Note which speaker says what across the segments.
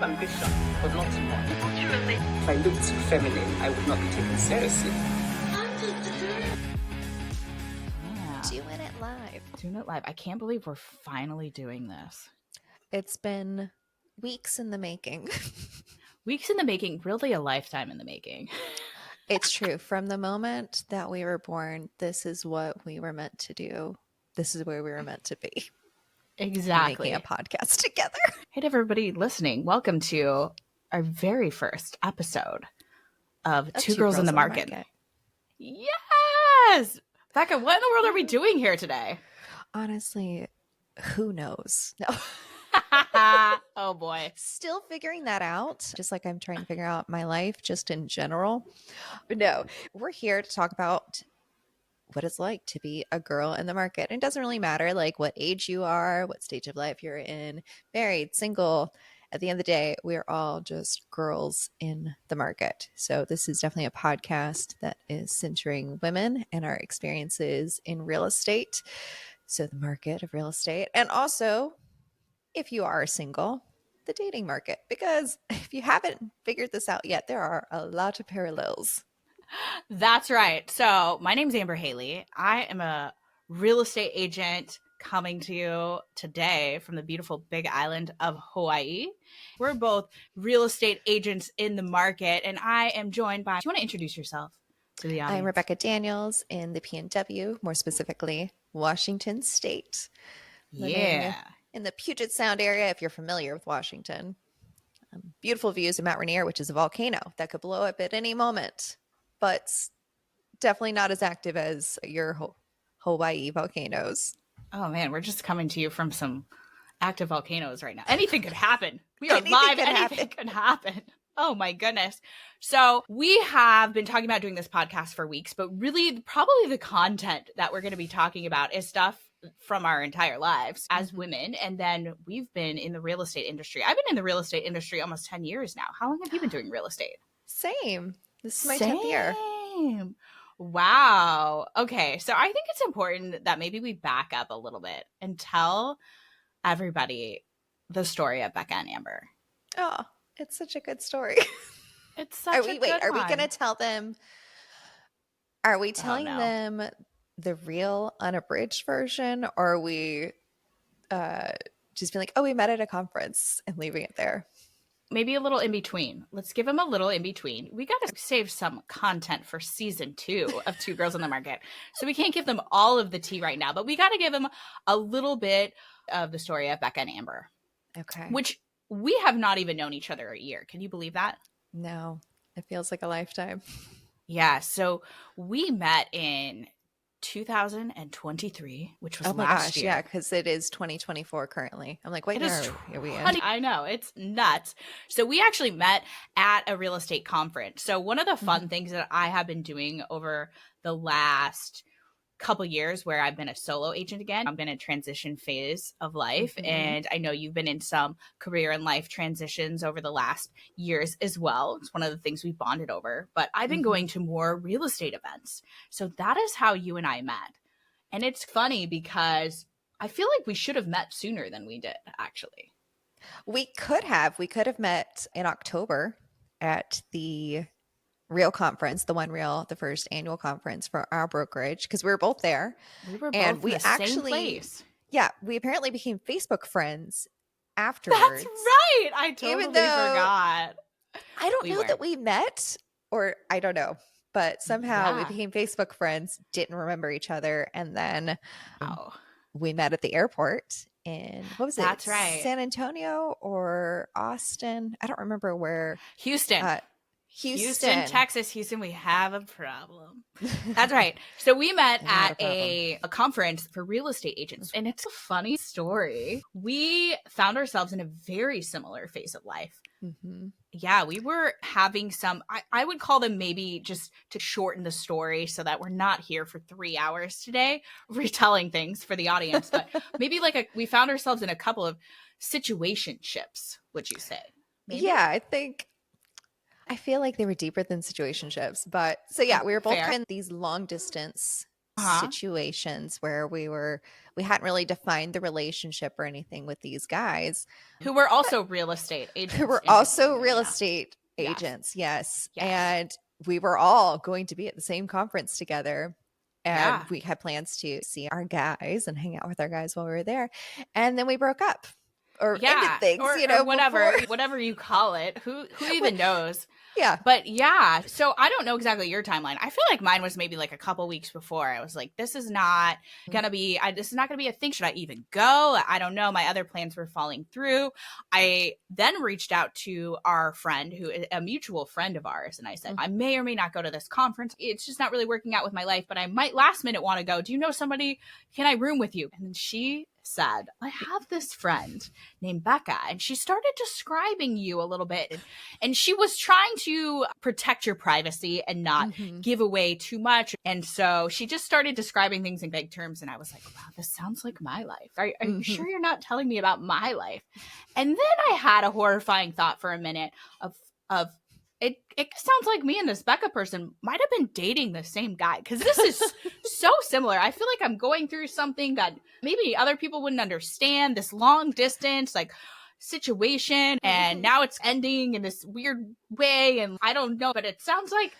Speaker 1: ambition, but not too much. If I look too feminine, I would not be taken seriously.
Speaker 2: Doing it live.
Speaker 3: Doing it live. I can't believe we're finally doing this.
Speaker 2: It's been weeks in the making.
Speaker 3: Weeks in the making, really a lifetime in the making.
Speaker 2: It's true. From the moment that we were born, this is what we were meant to do. This is where we were meant to be.
Speaker 3: Exactly.
Speaker 2: Making a podcast together.
Speaker 3: Hey, to everybody listening. Welcome to our very first episode of Two Girls in the Market. Yes! Becca, what in the world are we doing here today?
Speaker 2: Honestly, who knows? No.
Speaker 3: Oh boy.
Speaker 2: Still figuring that out, just like I'm trying to figure out my life just in general. But no, we're here to talk about what it's like to be a girl in the market. And it doesn't really matter like what age you are, what stage of life you're in, married, single. At the end of the day, we're all just girls in the market. So this is definitely a podcast that is centering women and our experiences in real estate. So the market of real estate. And also, if you are single, the dating market. Because if you haven't figured this out yet, there are a lot of parallels.
Speaker 3: That's right. So my name's Amber Haley. I am a real estate agent coming to you today from the beautiful Big Island of Hawaii. We're both real estate agents in the market, and I am joined by, do you want to introduce yourself to the audience?
Speaker 2: I'm Rebecca Daniels in the PNW, more specifically, Washington State.
Speaker 3: Yeah.
Speaker 2: In the Puget Sound area, if you're familiar with Washington. Beautiful views of Mount Rainier, which is a volcano that could blow up at any moment, but definitely not as active as your Hawaii volcanoes.
Speaker 3: Oh man, we're just coming to you from some active volcanoes right now. Anything could happen. We are
Speaker 2: Anything
Speaker 3: live.
Speaker 2: could
Speaker 3: Anything could happen. Oh my goodness. So we have been talking about doing this podcast for weeks, but really probably the content that we're going to be talking about is stuff from our entire lives as women. And then we've been in the real estate industry. I've been in the real estate industry almost 10 years now. How long have you been doing real estate?
Speaker 2: Same. This is my 10th year.
Speaker 3: Wow. Okay. So I think it's important that maybe we back up a little bit and tell everybody the story of Bekah and Amber.
Speaker 2: Oh, it's such a good story.
Speaker 3: It's such
Speaker 2: Are we going to tell them? Are we telling them the real unabridged version, or are we just being like, oh, we met at a conference and leaving it there?
Speaker 3: Maybe a little in between. Let's give them a little in between. We got to save some content for season 2 of Two Girls in the Market. So we can't give them all of the tea right now, but we got to give them a little bit of the story of Bekah and Amber.
Speaker 2: Okay.
Speaker 3: Which we have not even known each other a year. Can you believe that?
Speaker 2: No, it feels like a lifetime.
Speaker 3: Yeah. So we met in 2023, which was last year.
Speaker 2: Yeah, because it is 2024 currently. I'm like, wait, here we are.
Speaker 3: I know, it's nuts. So we actually met at a real estate conference. So one of the fun things that I have been doing over the last couple years, where I've been a solo agent again, I've been in a transition phase of life. And I know you've been in some career and life transitions over the last years as well. It's one of the things we bonded over, but I've been going to more real estate events. So that is how you and I met. And it's funny because I feel like we should have met sooner than we did, actually.
Speaker 2: We could have met in October at the Real conference, the first annual conference for our brokerage, because we were both there.
Speaker 3: We were both in the same place.
Speaker 2: Yeah, we apparently became Facebook friends afterwards.
Speaker 3: That's right. I totally forgot.
Speaker 2: I don't know that we met, or I don't know, but somehow we became Facebook friends, didn't remember each other, and then we met at the airport in, what was it?
Speaker 3: That's right.
Speaker 2: San Antonio or Austin? I don't remember where.
Speaker 3: Houston, Texas. Houston, we have a problem. That's right. So we met at a conference for real estate agents. And it's a funny story. We found ourselves in a very similar phase of life. Yeah, we were having some, I would call them, maybe just to shorten the story so that we're not here for 3 hours today retelling things for the audience. But maybe we found ourselves in a couple of situationships, would you say? Maybe?
Speaker 2: Yeah, I feel like they were deeper than situationships. But so yeah, we were both in these long distance situations where we hadn't really defined the relationship or anything with these guys
Speaker 3: who were also real estate agents.
Speaker 2: who were also real
Speaker 3: enough.
Speaker 2: estate agents. Yes.
Speaker 3: Yes.
Speaker 2: And we were all going to be at the same conference together. And
Speaker 3: Yeah.
Speaker 2: we had plans to see our guys and hang out with our guys while we were there. And then we broke up or ended things,
Speaker 3: or whatever you call it. Who even knows?
Speaker 2: Yeah.
Speaker 3: But yeah, so I don't know exactly your timeline. I feel like mine was maybe like a couple weeks before. I was like, this is not going to be a thing. Should I even go? I don't know. My other plans were falling through. I then reached out to our friend, who is a mutual friend of ours. And I said, I may or may not go to this conference. It's just not really working out with my life, but I might last minute want to go. Do you know somebody? Can I room with you? And then she said, I have this friend named Bekah, and she started describing you a little bit, and she was trying to protect your privacy and not give away too much. And so she just started describing things in vague terms, and I was like, wow, this sounds like my life. Are you sure you're not telling me about my life? And then I had a horrifying thought for a minute of it sounds like me and this Bekah person might have been dating the same guy, because this is so similar. I feel like I'm going through something that maybe other people wouldn't understand, this long distance like situation, and now it's ending in this weird way, and I don't know, but it sounds like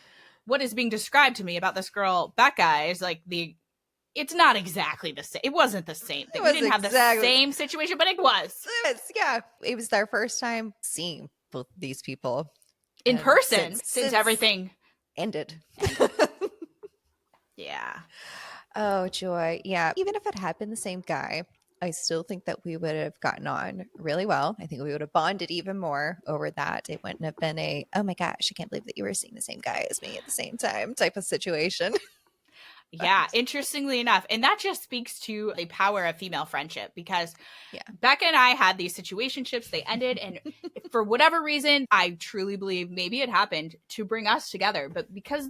Speaker 3: what is being described to me about this girl Bekah is like it's not exactly the same. It wasn't the same thing. We didn't have the same situation, but it was.
Speaker 2: Yeah. It was our first time seeing both these people
Speaker 3: in person since everything
Speaker 2: ended.
Speaker 3: Yeah.
Speaker 2: Oh, joy. Yeah. Even if it had been the same guy, I still think that we would have gotten on really well. I think we would have bonded even more over that. It wouldn't have been oh my gosh, I can't believe that you were seeing the same guy as me at the same time type of situation.
Speaker 3: Yeah, interestingly enough. And that just speaks to the power of female friendship, because Bekah and I had these situationships, they ended, and for whatever reason, I truly believe maybe it happened to bring us together, but because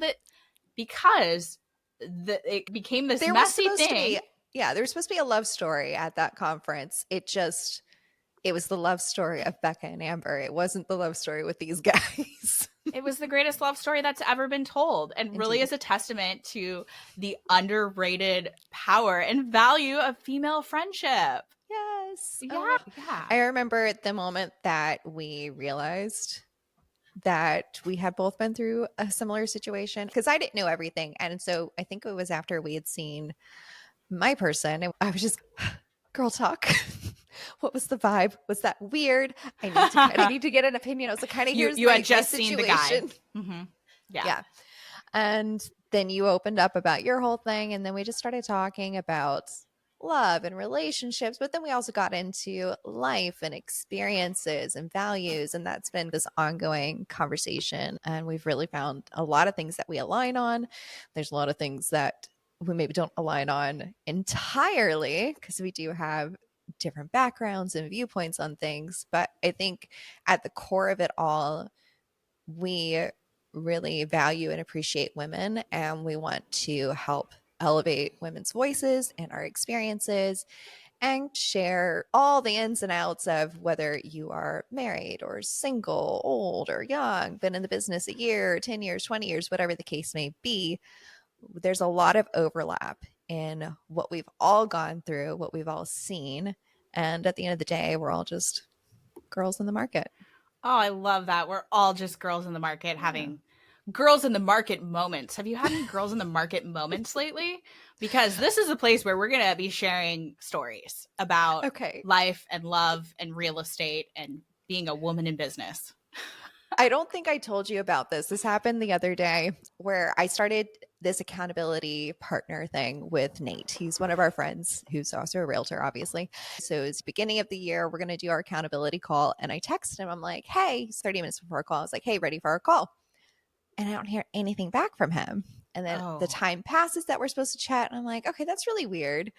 Speaker 3: it became this messy thing.
Speaker 2: There was supposed to be a love story at that conference. It was the love story of Bekah and Amber. It wasn't the love story with these guys.
Speaker 3: It was the greatest love story that's ever been told, and really is a testament to the underrated power and value of female friendship.
Speaker 2: Yes.
Speaker 3: Yeah.
Speaker 2: I remember the moment that we realized that we had both been through a similar situation, because I didn't know everything. And so I think it was after we had seen my person, and I was just, girl talk. What was the vibe? Was that weird? I need to get an opinion. I was like, kind of,
Speaker 3: you had just seen the guy.
Speaker 2: Yeah. And then you opened up about your whole thing, and then we just started talking about love and relationships, but then we also got into life and experiences and values, and that's been this ongoing conversation, and we've really found a lot of things that we align on. There's a lot of things that we maybe don't align on entirely, because we do have different backgrounds and viewpoints on things, but I think at the core of it all, we really value and appreciate women, and we want to help elevate women's voices and our experiences and share all the ins and outs of whether you are married or single, old or young, been in the business a year, 10 years, 20 years, whatever the case may be. There's a lot of overlap in what we've all gone through, what we've all seen. And at the end of the day, we're all just girls in the market.
Speaker 3: Oh, I love that. We're all just girls in the market having girls in the market moments. Have you had any girls in the market moments lately? Because this is a place where we're going to be sharing stories about life and love and real estate and being a woman in business.
Speaker 2: I don't think I told you about this. This happened the other day where I started this accountability partner thing with Nate. He's one of our friends who's also a realtor, obviously. So it's beginning of the year. We're going to do our accountability call. And I texted him. I'm like, hey, it's 30 minutes before our call. I was like, hey, ready for our call? And I don't hear anything back from him. And then the time passes that we're supposed to chat. And I'm like, okay, that's really weird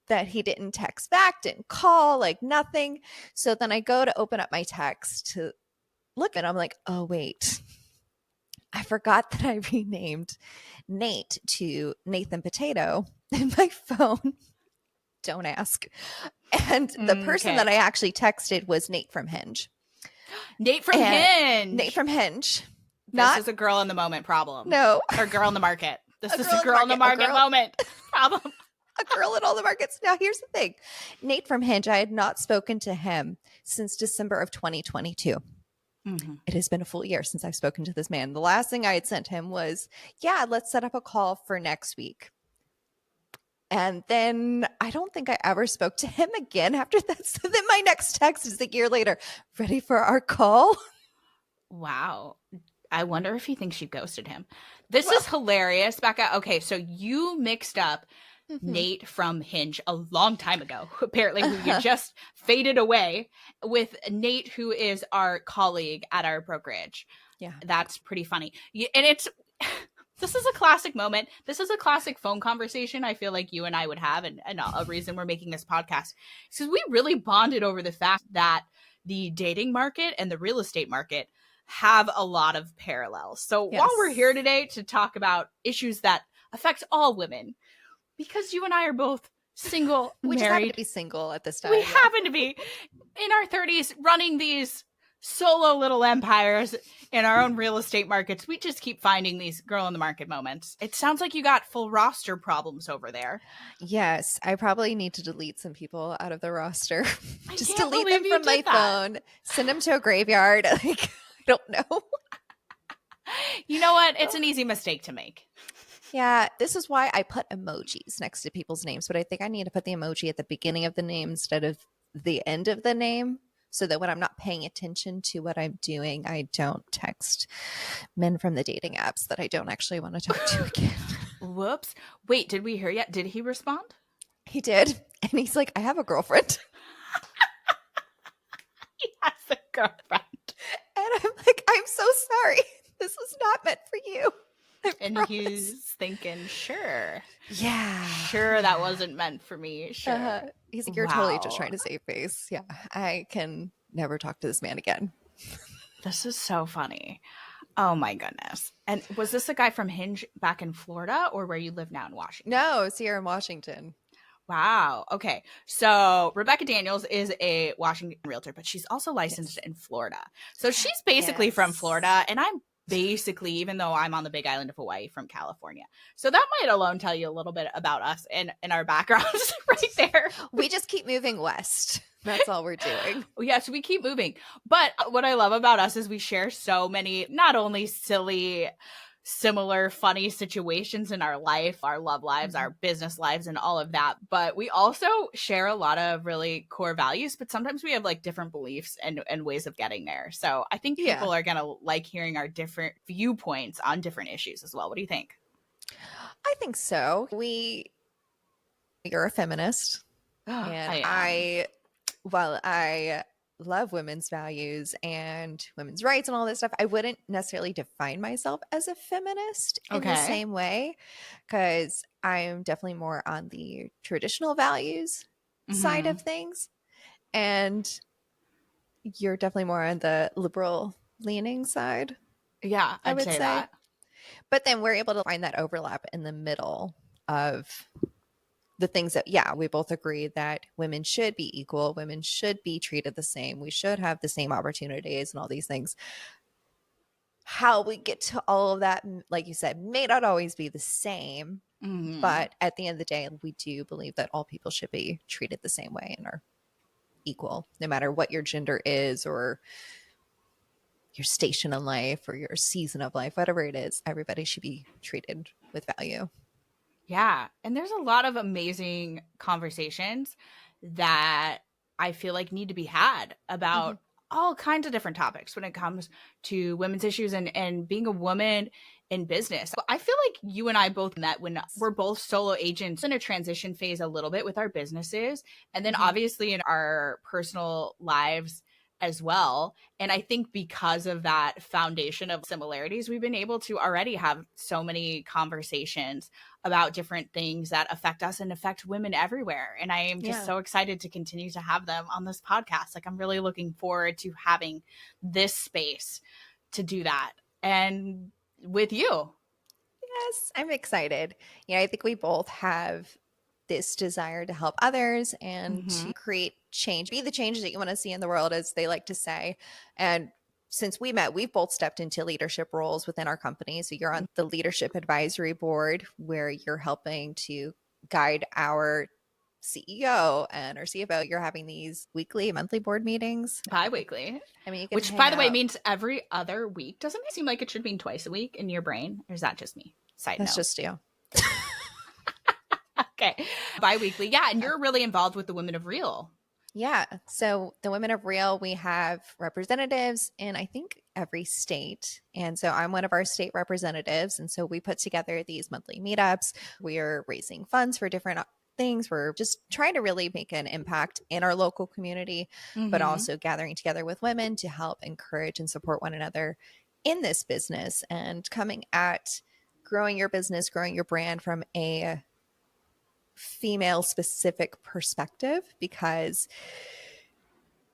Speaker 2: that he didn't text back, didn't call, like nothing. So then I go to open up my text to look, and I'm like, oh, wait. I forgot that I renamed Nate to Nathan Potato in my phone. Don't ask. And the person that I actually texted was Nate from Hinge.
Speaker 3: Nate from
Speaker 2: Hinge.
Speaker 3: This is a girl in the moment problem.
Speaker 2: No.
Speaker 3: Or girl in the market. This is a girl in the market moment problem.
Speaker 2: A girl in all the markets. Now, here's the thing. Nate from Hinge, I had not spoken to him since December of 2022.
Speaker 3: Mm-hmm.
Speaker 2: It has been a full year since I've spoken to this man. The last thing I had sent him was, yeah, let's set up a call for next week. And then I don't think I ever spoke to him again after that. So then my next text is a year later, ready for our call?
Speaker 3: Wow. I wonder if he thinks you ghosted him. This is hilarious, Becca. Okay, so you mixed up Nate from Hinge a long time ago, apparently, who you just faded away, with Nate, who is our colleague at our brokerage.
Speaker 2: Yeah.
Speaker 3: That's pretty funny. And it's this is a classic moment. This is a classic phone conversation I feel like you and I would have, and a reason we're making this podcast. Because we really bonded over the fact that the dating market and the real estate market have a lot of parallels. So while we're here today to talk about issues that affect all women, because you and I are both single,
Speaker 2: we
Speaker 3: married,
Speaker 2: just happen to be single at this time.
Speaker 3: we happen to be in our 30s running these solo little empires in our own real estate markets. We just keep finding these girl in the market moments. It sounds like you got full roster problems over there.
Speaker 2: Yes, I probably need to delete some people out of the roster. Just
Speaker 3: can't
Speaker 2: delete them
Speaker 3: believe you
Speaker 2: from my
Speaker 3: did that.
Speaker 2: phone, send them to a graveyard. Like, I don't know.
Speaker 3: You know what? It's an easy mistake to make.
Speaker 2: Yeah, this is why I put emojis next to people's names, but I think I need to put the emoji at the beginning of the name instead of the end of the name, so that when I'm not paying attention to what I'm doing, I don't text men from the dating apps that I don't actually want to talk to again.
Speaker 3: Whoops. Wait, did we hear yet? Did he respond?
Speaker 2: He did. And he's like, I have a girlfriend.
Speaker 3: He has a girlfriend.
Speaker 2: And I'm like, I'm so sorry. This was not meant for you.
Speaker 3: And
Speaker 2: promise.
Speaker 3: he's thinking, sure.
Speaker 2: Yeah.
Speaker 3: Sure, that wasn't meant for me. Sure.
Speaker 2: He's like, you're totally
Speaker 3: Wow.
Speaker 2: just trying to save face. Yeah. I can never talk to this man again.
Speaker 3: This is so funny. Oh my goodness. And was this a guy from Hinge back in Florida, or where you live now in Washington?
Speaker 2: No, it's here in Washington.
Speaker 3: Wow. Okay. So Rebecca Daniels is a Washington realtor, but she's also licensed in Florida. So she's basically from Florida, and I'm basically, even though I'm on the big island of Hawaii, from California. So that might alone tell you a little bit about us and our backgrounds right there.
Speaker 2: We just keep moving west. That's all we're doing.
Speaker 3: Yes, we keep moving. But what I love about us is we share so many, not only silly, similar, funny situations in our life, our love lives, our business lives, and all of that. But we also share a lot of really core values, but sometimes we have like different beliefs and ways of getting there. So I think people are going to like hearing our different viewpoints on different issues as well. What do you think?
Speaker 2: I think so. You're a feminist. And I while I love women's values and women's rights and all this stuff, I wouldn't necessarily define myself as a feminist in the same way, because I'm definitely more on the traditional values side of things. And you're definitely more on the liberal leaning side.
Speaker 3: Yeah,
Speaker 2: I would
Speaker 3: say
Speaker 2: say
Speaker 3: that.
Speaker 2: But then we're able to find that overlap in the middle of the things that, we both agree that women should be equal. Women should be treated the same. We should have the same opportunities and all these things. How we get to all of that, like you said, may not always be the same. But at the end of the day, we do believe that all people should be treated the same way and are equal, no matter what your gender is or your station in life or your season of life, whatever it is. Everybody should be treated with value.
Speaker 3: Yeah. And there's a lot of amazing conversations that I feel like need to be had about all kinds of different topics when it comes to women's issues and being a woman in business. I feel like you and I both met when we're both solo agents in a transition phase a little bit with our businesses. And then obviously in our personal lives as well. And I think because of that foundation of similarities, we've been able to already have so many conversations about different things that affect us and affect women everywhere. And I am just so excited to continue to have them on this podcast. Like, I'm really looking forward to having this space to do that. And with you.
Speaker 2: Yes, I'm excited. I think we both have this desire to help others and to create change, be the change that you want to see in the world, as they like to say. And since we met, we've both stepped into leadership roles within our company. So you're on the leadership advisory board, where you're helping to guide our CEO and our CFO. You're having these weekly, monthly board meetings.
Speaker 3: Bi-weekly.
Speaker 2: I mean, you can
Speaker 3: Which,
Speaker 2: hang
Speaker 3: by the way,
Speaker 2: out.
Speaker 3: means every other week. Doesn't it seem like it should mean twice a week in your brain? Or is that just me? Side
Speaker 2: That's
Speaker 3: note.
Speaker 2: just you.
Speaker 3: Okay. Bi-weekly. Yeah. And you're really involved with the Women of Real.
Speaker 2: Yeah. So the Women of Real, we have representatives in, I think, every state. And so I'm one of our state representatives. And so we put together these monthly meetups. We're raising funds for different things. We're just trying to really make an impact in our local community, but also gathering together with women to help encourage and support one another in this business and coming at growing your business, growing your brand from a female specific perspective, because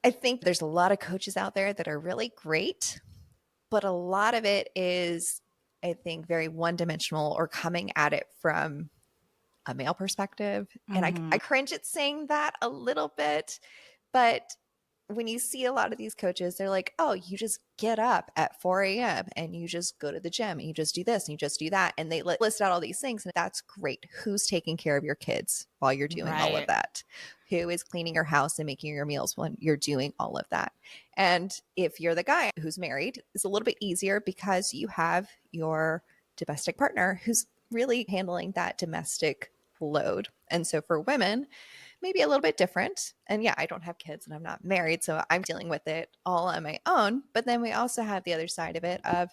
Speaker 2: I think there's a lot of coaches out there that are really great, but a lot of it is, I think, very one dimensional or coming at it from a male perspective. And I cringe at saying that a little bit, but when you see a lot of these coaches, they're like, oh, you just get up at 4 a.m. and you just go to the gym and you just do this and you just do that. And they list out all these things. And that's great. Who's taking care of your kids while you're doing all of that? Who is cleaning your house and making your meals when you're doing all of that? And if you're the guy who's married, it's a little bit easier because you have your domestic partner who's really handling that domestic load. And so for women, maybe a little bit different. And yeah, I don't have kids and I'm not married, so I'm dealing with it all on my own. But then we also have the other side of it of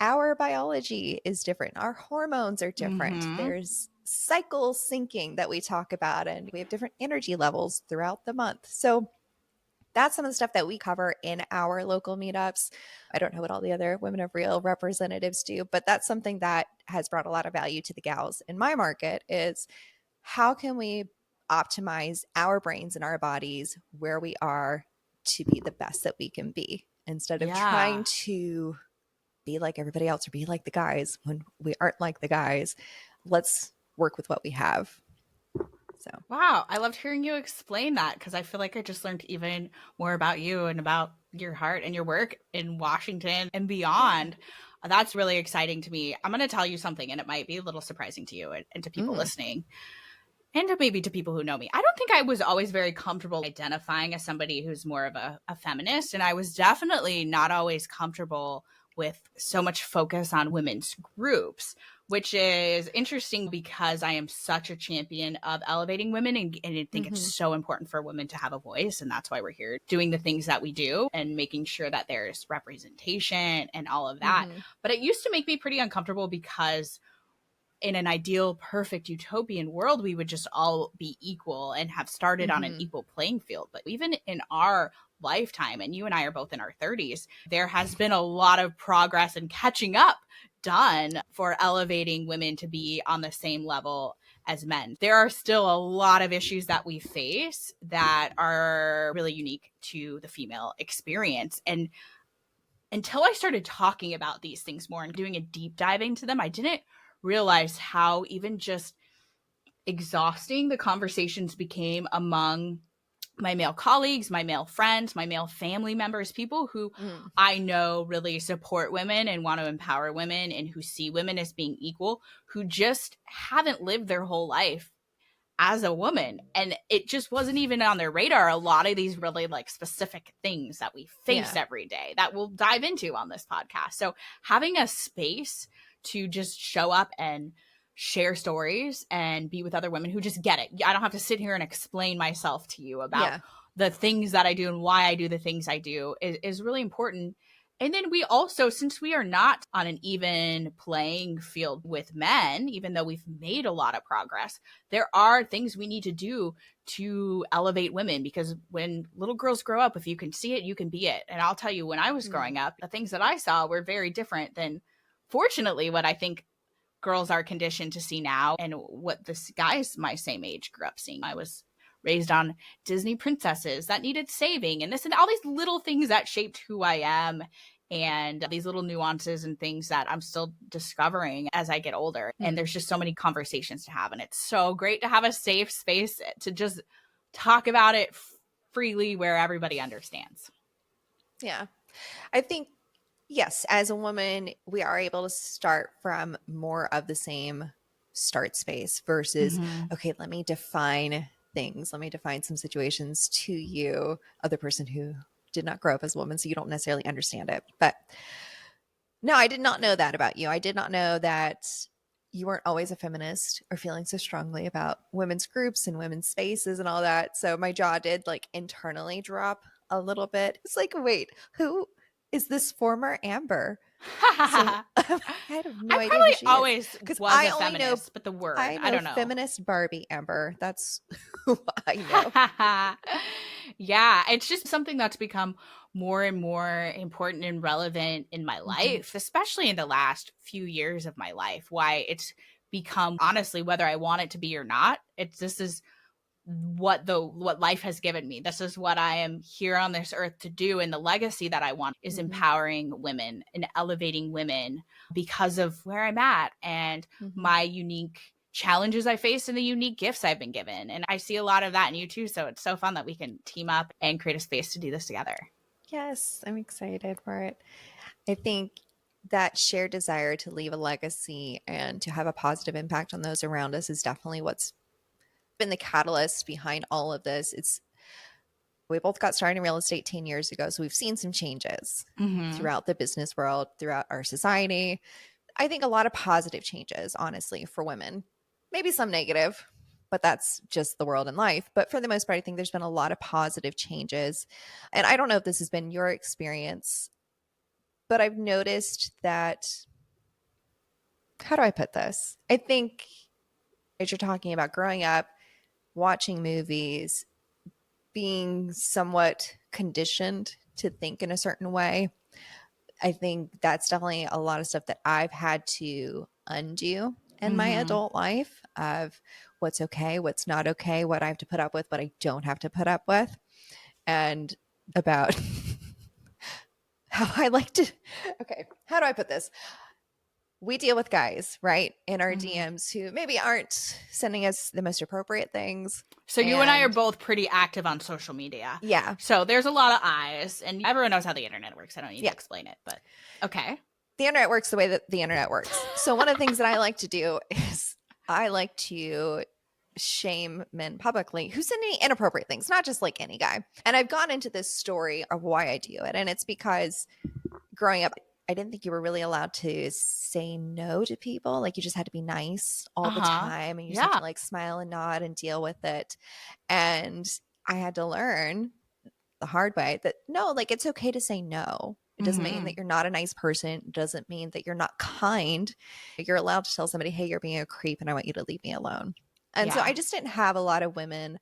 Speaker 2: our biology is different. Our hormones are different. There's cycle syncing that we talk about, and we have different energy levels throughout the month. So that's some of the stuff that we cover in our local meetups. I don't know what all the other Women of Real representatives do, but that's something that has brought a lot of value to the gals in my market is how can we optimize our brains and our bodies where we are to be the best that we can be instead of trying to be like everybody else or be like the guys when we aren't like the guys. Let's work with what we have. So,
Speaker 3: wow, I loved hearing you explain that because I feel like I just learned even more about you and about your heart and your work in Washington and beyond. That's really exciting to me. I'm going to tell you something, and it might be a little surprising to you and to people listening. And maybe to people who know me. I don't think I was always very comfortable identifying as somebody who's more of a feminist. And I was definitely not always comfortable with so much focus on women's groups, which is interesting because I am such a champion of elevating women and I think it's so important for women to have a voice. And that's why we're here doing the things that we do and making sure that there's representation and all of that. But it used to make me pretty uncomfortable because in an ideal, perfect utopian world, we would just all be equal and have started on an equal playing field. But even in our lifetime, and you and I are both in our 30s, there has been a lot of progress and catching up done for elevating women to be on the same level as men. There are still a lot of issues that we face that are really unique to the female experience. And until I started talking about these things more and doing a deep dive into them, I didn't realize how even just exhausting the conversations became among my male colleagues, my male friends, my male family members, people who I know really support women and want to empower women and who see women as being equal, who just haven't lived their whole life as a woman. And it just wasn't even on their radar. A lot of these really like specific things that we face every day that we'll dive into on this podcast. So having a space to just show up and share stories and be with other women who just get it. I don't have to sit here and explain myself to you about the things that I do and why I do the things I do is really important. And then we also, since we are not on an even playing field with men, even though we've made a lot of progress, there are things we need to do to elevate women, because when little girls grow up, if you can see it, you can be it. And I'll tell you, when I was growing up, the things that I saw were very different than, fortunately, what I think girls are conditioned to see now and what the guys my same age grew up seeing. I was raised on Disney princesses that needed saving and this and all these little things that shaped who I am, and these little nuances and things that I'm still discovering as I get older. And there's just so many conversations to have. And it's so great to have a safe space to just talk about it freely where everybody understands.
Speaker 2: Yeah. I think, yes, as a woman, we are able to start from more of the same start space versus,
Speaker 3: Mhm.
Speaker 2: okay, let me define things. Let me define some situations to you, other person who did not grow up as a woman, so you don't necessarily understand it. But no, I did not know that about you. I did not know that you weren't always a feminist or feeling so strongly about women's groups and women's spaces and all that. So my jaw did like internally drop a little bit. It's like, wait, who is this former Amber? So I have no
Speaker 3: I
Speaker 2: idea who
Speaker 3: probably
Speaker 2: she is
Speaker 3: always
Speaker 2: because
Speaker 3: was a feminist, but the word,
Speaker 2: I
Speaker 3: I
Speaker 2: know
Speaker 3: don't know.
Speaker 2: feminist Barbie Amber. That's who I know.
Speaker 3: Yeah, it's just something that's become more and more important and relevant in my
Speaker 2: Mhm.
Speaker 3: life, especially in the last few years of my life. Why it's become, honestly, whether I want it to be or not, this is what life has given me. This is what I am here on this earth to do, and the legacy that I want is
Speaker 2: Mhm.
Speaker 3: empowering women and elevating women because of where I'm at and
Speaker 2: Mhm.
Speaker 3: my unique challenges I face and the unique gifts I've been given. And I see a lot of that in you too, so it's so fun that we can team up and create a space to do this together.
Speaker 2: Yes, I'm excited for it. I think that shared desire to leave a legacy and to have a positive impact on those around us is definitely what's been the catalyst behind all of this. We both got started in real estate 10 years ago, so we've seen some changes throughout the business world, throughout our society. I think a lot of positive changes, honestly, for women. Maybe some negative, but that's just the world and life. But for the most part, I think there's been a lot of positive changes. And I don't know if this has been your experience, but I've noticed that, how do I put this? I think as you're talking about growing up, watching movies, being somewhat conditioned to think in a certain way, I think that's definitely a lot of stuff that I've had to undo in my adult life of what's okay, what's not okay, what I have to put up with, what I don't have to put up with, and about how I like to, okay, how do I put this? We deal with guys, right, in our DMs who maybe aren't sending us the most appropriate things.
Speaker 3: So you and I are both pretty active on social media.
Speaker 2: Yeah.
Speaker 3: So there's a lot of eyes, and everyone knows how the internet works. I don't need to
Speaker 2: Yeah.
Speaker 3: explain it, but okay.
Speaker 2: The internet works the way that the internet works. So one of the things that I like to do is I like to shame men publicly who send me inappropriate things, not just like any guy. And I've gone into this story of why I do it. And it's because growing up, I didn't think you were really allowed to say no to people. Like you just had to be nice all the time and you just have to like smile and nod and deal with it. And I had to learn the hard way that no, like it's okay to say no. It doesn't mean that you're not a nice person. It doesn't mean that you're not kind. You're allowed to tell somebody, hey, you're being a creep and I want you to leave me alone. And so I just didn't have a lot of women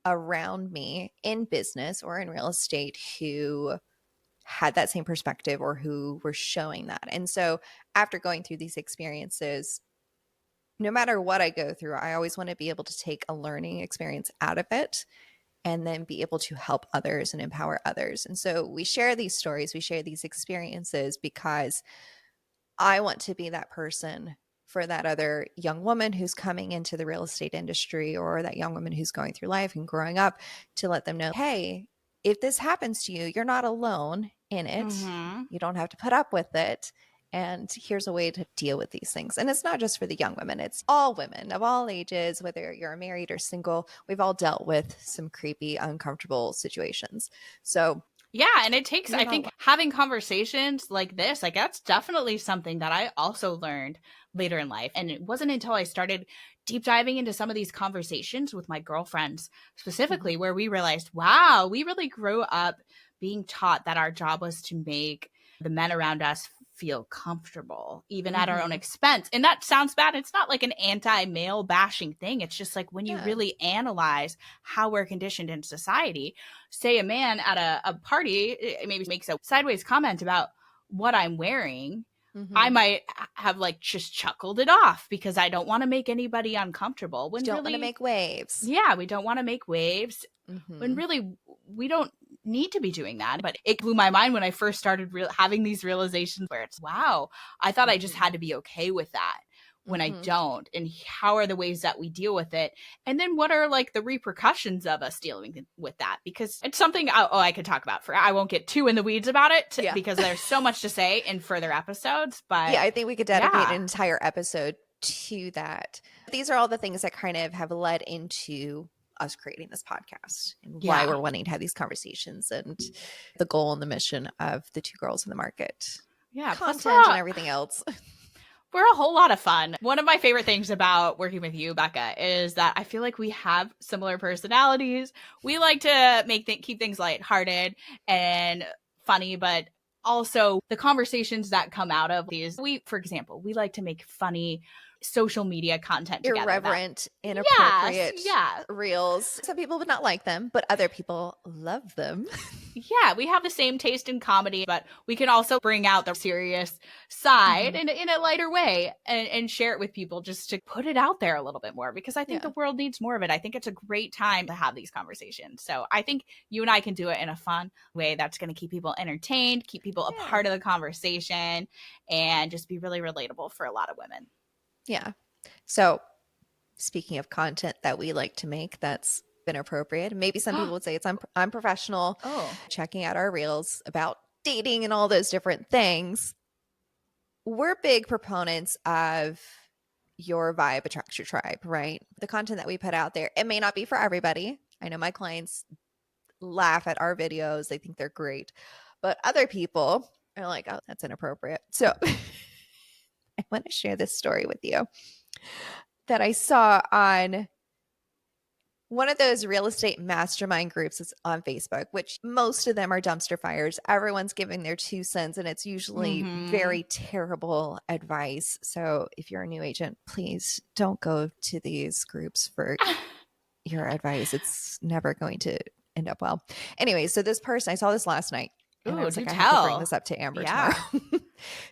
Speaker 2: around me in business or in real estate who had that same perspective or who were showing that. And so after going through these experiences, no matter what I go through, I always want to be able to take a learning experience out of it and then be able to help others and empower others. And so we share these stories, we share these experiences because I want to be that person for that other young woman who's coming into the real estate industry or that young woman who's going through life and growing up to let them know, hey, if this happens to you, you're not alone in it. You don't have to put up with it. And here's a way to deal with these things. And it's not just for the young women, it's all women of all ages, whether you're married or single. We've all dealt with some creepy, uncomfortable situations. So
Speaker 3: yeah, and it takes, I think, having conversations like this, like that's definitely something that I also learned later in life. And it wasn't until I started deep diving into some of these conversations with my girlfriends specifically where we realized, wow, we really grew up being taught that our job was to make the men around us feel comfortable, even at our own expense. And that sounds bad. It's not like an anti-male bashing thing. It's just like when you really analyze how we're conditioned in society, say a man at a party maybe makes a sideways comment about what I'm wearing, I might have like just chuckled it off because I don't want to make anybody uncomfortable. When
Speaker 2: don't
Speaker 3: really,
Speaker 2: want to make waves.
Speaker 3: Yeah, we don't want to make waves. When really we don't need to be doing that. But it blew my mind when I first started having these realizations where it's, wow, I thought I just had to be okay with that when I don't. And how are the ways that we deal with it? And then what are like the repercussions of us dealing with that? Because it's something I could talk about I won't get too in the weeds about it because there's so much to say in further episodes. But
Speaker 2: yeah, I think we could dedicate an entire episode to that. These are all the things that kind of have led into us creating this podcast and why we're wanting to have these conversations and the goal and the mission of the Two Girls in the Market.
Speaker 3: Yeah,
Speaker 2: Content and everything else.
Speaker 3: We're a whole lot of fun. One of my favorite things about working with you, Bekah, is that I feel like we have similar personalities. We like to keep things lighthearted and funny, but also the conversations that come out of these. For example, we like to make funny social media content together.
Speaker 2: Irreverent, inappropriate reels. Some people would not like them, but other people love them.
Speaker 3: Yeah, we have the same taste in comedy, but we can also bring out the serious side in a lighter way and share it with people just to put it out there a little bit more, because I think the world needs more of it. I think it's a great time to have these conversations. So I think you and I can do it in a fun way that's going to keep people entertained, keep people a part of the conversation, and just be really relatable for a lot of women.
Speaker 2: Yeah. So speaking of content that we like to make that's inappropriate, maybe some people would say it's unprofessional. Checking out our reels about dating and all those different things. We're big proponents of your vibe attracts your tribe, right? The content that we put out there, it may not be for everybody. I know my clients laugh at our videos. They think they're great. But other people are like, oh, that's inappropriate. So I want to share this story with you that I saw on one of those real estate mastermind groups that's on Facebook, which most of them are dumpster fires. Everyone's giving their 2 cents, and it's usually very terrible advice. So if you're a new agent, please don't go to these groups for your advice. It's never going to end up well. Anyway, so this person, I saw this last night. And I was like, I have to bring this up to Amber tomorrow.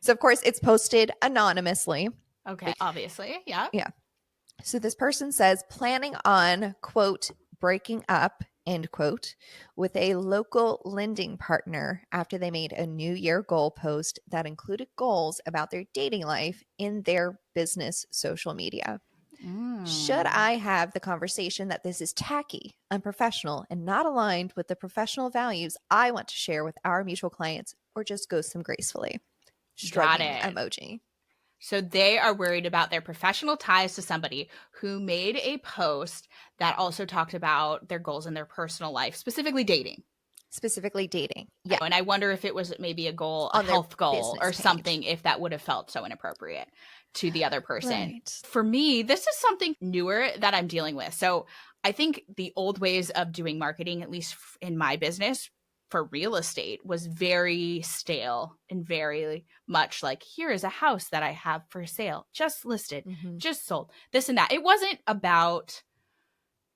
Speaker 2: So, of course, it's posted anonymously.
Speaker 3: Okay, obviously. Yeah.
Speaker 2: Yeah. So this person says, planning on, quote, breaking up, end quote, with a local lending partner after they made a New Year goal post that included goals about their dating life in their business social media. Should I have the conversation that this is tacky, unprofessional, and not aligned with the professional values I want to share with our mutual clients, or just ghost them gracefully? Shrugging emoji.
Speaker 3: So they are worried about their professional ties to somebody who made a post that also talked about their goals in their personal life, specifically dating.
Speaker 2: Yeah.
Speaker 3: And I wonder if it was maybe a goal, a health goal or something, if that would have felt so inappropriate to the other person.
Speaker 2: Right.
Speaker 3: For me, this is something newer that I'm dealing with. So I think the old ways of doing marketing, at least in my business for real estate, was very stale and very much like, here is a house that I have for sale, just listed, just sold, this and that. It wasn't about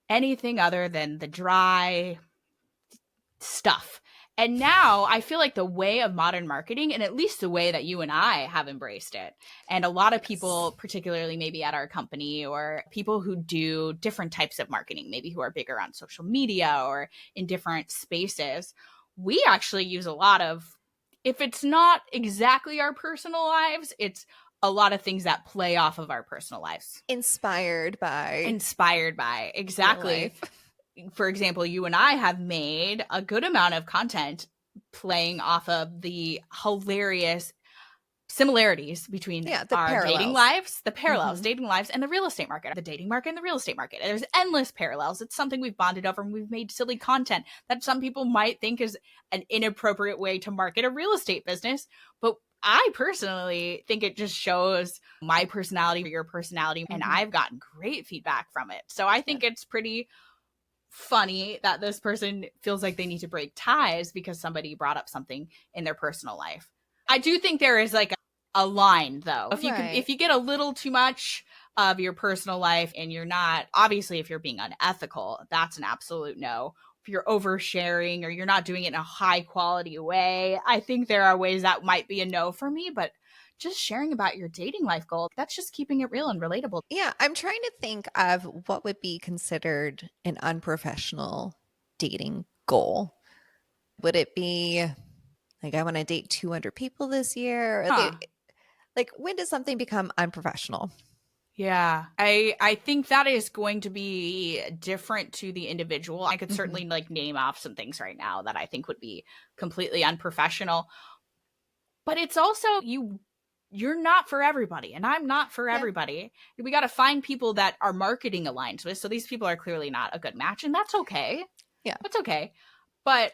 Speaker 3: anything other than the dry stuff. And now I feel like the way of modern marketing, and at least the way that you and I have embraced it, and a lot of people, particularly maybe at our company, or people who do different types of marketing, maybe who are bigger on social media or in different spaces, we actually use a lot of, if it's not exactly our personal lives, it's a lot of things that play off of our personal lives.
Speaker 2: Inspired by.
Speaker 3: Exactly. For example, you and I have made a good amount of content playing off of the hilarious similarities between our
Speaker 2: parallels.
Speaker 3: dating lives, the parallels, dating lives, and the real estate market, the dating market and the real estate market. There's endless parallels. It's something we've bonded over, and we've made silly content that some people might think is an inappropriate way to market a real estate business. But I personally think it just shows my personality, your personality, and I've gotten great feedback from it. So I think it's pretty funny that this person feels like they need to break ties because somebody brought up something in their personal life. I do think there is like a line, though. If you get a little too much of your personal life and you're not, obviously if you're being unethical, that's an absolute no. If you're oversharing or you're not doing it in a high quality way, I think there are ways that might be a no for me, but just sharing about your dating life goal, that's just keeping it real and relatable.
Speaker 2: Yeah, I'm trying to think of what would be considered an unprofessional dating goal. Would it be like, I want to date 200 people this year? Like, when does something become unprofessional?
Speaker 3: Yeah, I think that is going to be different to the individual. I could certainly like name off some things right now that I think would be completely unprofessional. But it's also, you you're not for everybody and I'm not for everybody. We got to find people that our marketing aligns with. So these people are clearly not a good match, and that's okay.
Speaker 2: Yeah.
Speaker 3: That's okay. But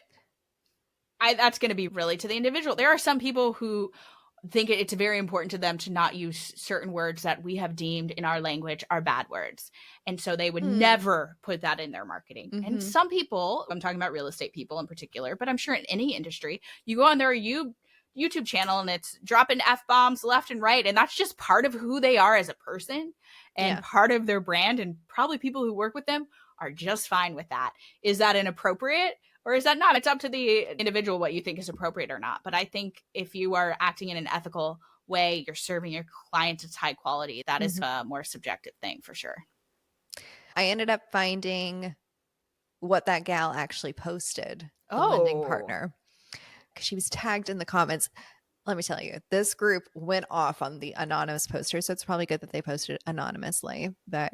Speaker 3: that's going to be really to the individual. There are some people who think it's very important to them to not use certain words that we have deemed in our language are bad words. And so they would never put that in their marketing. And some people, I'm talking about real estate people in particular, but I'm sure in any industry, you go on their YouTube channel and it's dropping F-bombs left and right. And that's just part of who they are as a person and part of their brand. And probably people who work with them are just fine with that. Is that inappropriate? Or is that not? It's up to the individual what you think is appropriate or not. But I think if you are acting in an ethical way, you're serving your clients, it's high quality. That is a more subjective thing for sure.
Speaker 2: I ended up finding what that gal actually posted, the lending partner, because she was tagged in the comments. Let me tell you, this group went off on the anonymous poster. So it's probably good that they posted anonymously. But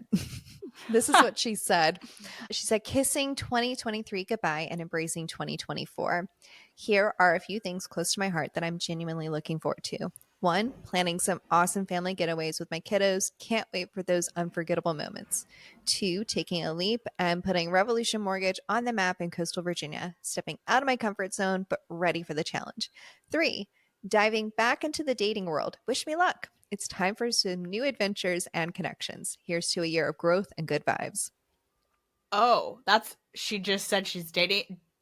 Speaker 2: this is what she said. She said, kissing 2023 goodbye and embracing 2024. Here are a few things close to my heart that I'm genuinely looking forward to. 1, planning some awesome family getaways with my kiddos. Can't wait for those unforgettable moments. 2, taking a leap and putting Revolution Mortgage on the map in coastal Virginia. Stepping out of my comfort zone, but ready for the challenge. 3, diving back into the dating world. Wish me luck. It's time for some new adventures and connections. Here's to a year of growth and good vibes.
Speaker 3: She just said she's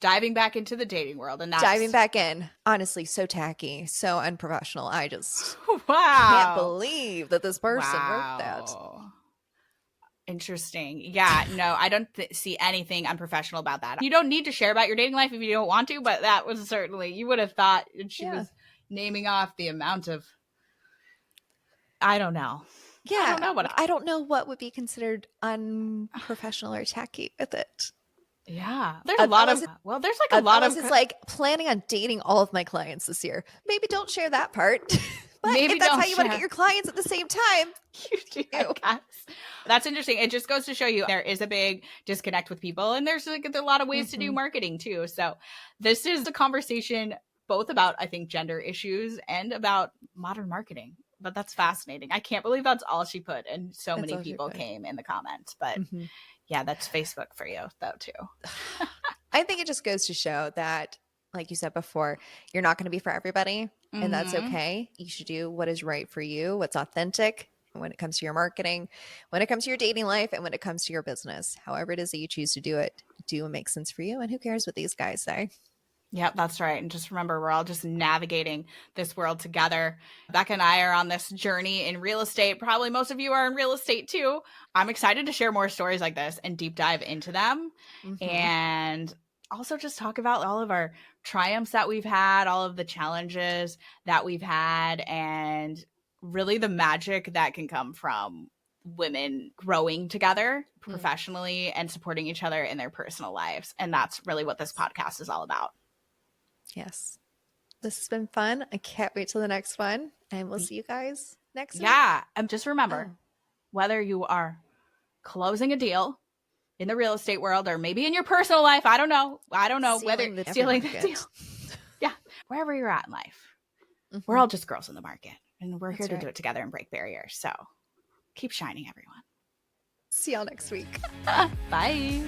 Speaker 3: diving back into the dating world, and that's
Speaker 2: diving back in. Honestly, so tacky, so unprofessional. I just
Speaker 3: can't
Speaker 2: believe that this person wrote that.
Speaker 3: Interesting. Yeah, no, I don't see anything unprofessional about that. You don't need to share about your dating life if you don't want to, but that was certainly, you would have thought she was naming off the amount of, I don't know.
Speaker 2: Yeah, I don't know what would be considered unprofessional or tacky with it.
Speaker 3: Yeah, there's a lot of
Speaker 2: it's like planning on dating all of my clients this year. Maybe don't share that part. But
Speaker 3: maybe
Speaker 2: if that's how you want to get your clients at the same time,
Speaker 3: you do. I guess. That's interesting. It just goes to show you there is a big disconnect with people, and there's like a lot of ways to do marketing too. So this is a conversation both about, I think, gender issues and about modern marketing. But that's fascinating. I can't believe that's all she put, and so many people came in the comments. But yeah, that's Facebook for you, though, too.
Speaker 2: I think it just goes to show that, like you said before, you're not going to be for everybody, and that's okay. You should do what is right for you, what's authentic when it comes to your marketing, when it comes to your dating life, and when it comes to your business. However it is that you choose to do it, do what makes sense for you, and who cares what these guys say.
Speaker 3: Yep, that's right. And just remember, we're all just navigating this world together. Becca and I are on this journey in real estate. Probably most of you are in real estate too. I'm excited to share more stories like this and deep dive into them. And also just talk about all of our triumphs that we've had, all of the challenges that we've had, and really the magic that can come from women growing together professionally and supporting each other in their personal lives. And that's really what this podcast is all about.
Speaker 2: Yes. This has been fun. I can't wait till the next one. And we'll see you guys next week.
Speaker 3: Yeah. And just remember, whether you are closing a deal in the real estate world or maybe in your personal life, I don't know. Whether stealing the deal. Yeah. Wherever you're at in life. We're all just girls in the market. And we're here to do it together and break barriers. So keep shining, everyone.
Speaker 2: See y'all next week.
Speaker 3: Bye.